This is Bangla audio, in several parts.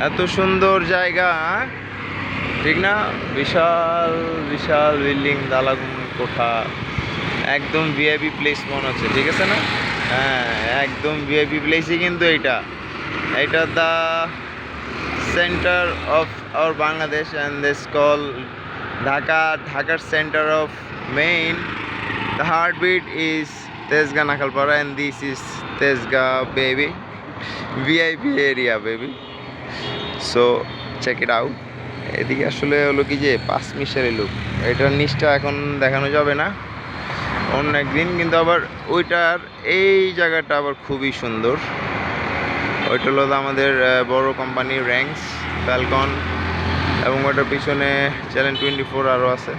এত সুন্দর জায়গা, ঠিক না? বিশাল বিশাল বিল্ডিং, দালান কোঠা, একদম ভিআইপি প্লেস মনে হচ্ছে, ঠিক আছে না? হ্যাঁ, একদম ভিআইপি প্লেসই কিন্তু এইটা এইটা the center of our Bangladesh and this call ঢাকার center of main. The heartbeat is Tesga Nakalpara and this is Tesga baby, VIP area baby. So check it out. এদিকে আসলে হলো কি যে 5 মিশালি লুক, এটার নিচটা এখন দেখানো যাবে না, অন্য একদিন. কিন্তু আবার ওইটার এই জায়গাটা আবার খুবই সুন্দর. ওইটা হলো আমাদের বড় কোম্পানি র্যাঙ্কস, ফ্যালকন, এবং ওটার পিছনে চ্যানেল 24 আরও আছে.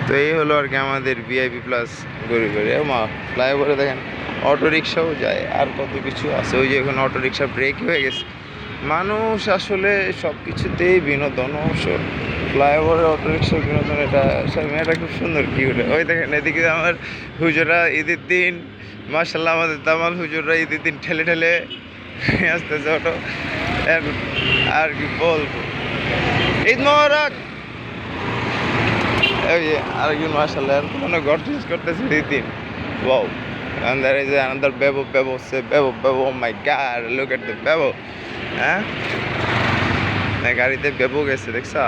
তো এই হলো আর কি আমাদের ভিআইপি প্লাস গড়ি মা. ফ্লাইওভারে দেখেন অটো রিক্সাও যায়, আর কত কিছু আছে. ওই যে এখন অটো রিক্সা ব্রেক হয়ে গেছে. মানুষ আসলে সব কিছুতেই বিনোদন. অবশ্য ফ্লাইওভারে অটো রিক্সার বিনোদন, এটা খুব সুন্দর. কি ওটা, ওই দেখেন এদিকে আমার হুজুরা ঈদের দিন, মার্শাল্লাহ আমাদের দামাল হুজুররা ঈদের দিন ঠেলে ঠেলে আসতেছে অটো. আর কি বলবো, ঈদ মোবারক. ওই যে আরেকজন মার্শাল্লাহ কোনো গর্জিয়াস করতেছে ঈদ দিন. Wow. And there is another Bebo, say Bebo, oh my god, look at the Bebo. হ্যাঁ, গাড়িতে বেবো গেছে দেখছা?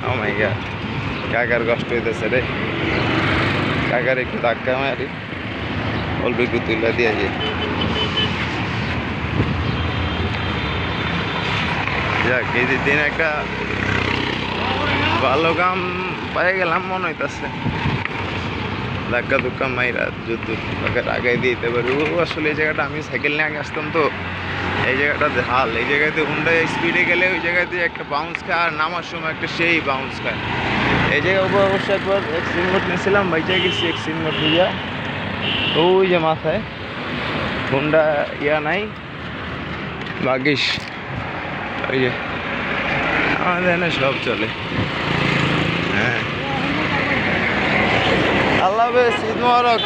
ও মাই গড, কাকার কষ্ট হইতেছে রে. কাকার একটু ধাক্কা মারি, অল্প একটু তুলে দিয়ে যে যাক, এই দিন একটা ভালো কাম পাই গেলাম মনে হইতেছে. ধাক্কা ধুক্কা মাইরা যুদ্ধ আগাই দিতে পারি. ও আসলে এই জায়গাটা আমি সাইকেল নিয়ে আগে আসতাম, তো এই জায়গাটা ঢাল. এই জায়গাতে হুন্ডা স্পিডে গেলে ওই জায়গাতে একটা বাউন্স খায়, আর নামার সময় একটা সেই বাউন্স খায়. এই জায়গায় উপর অবশ্য একবার এক্সট্রিম মোড নিয়েছিলাম, বাইচা গেছি এক্সট্রিম মোড দিয়া. ওই যে মাথায় হুন্ডা ইয়া নাই, ভাগ্যিস. ওই যে আমাদের এখানে সব চলে. হ্যাঁ, আল্লাহ হাফেজ, ঈদ মোবারক.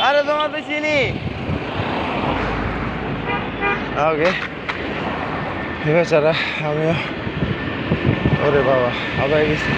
আরে তোমার তো চিনি. ওকে, বেচারা আমিও, ওরে বাবা আবার গেছি.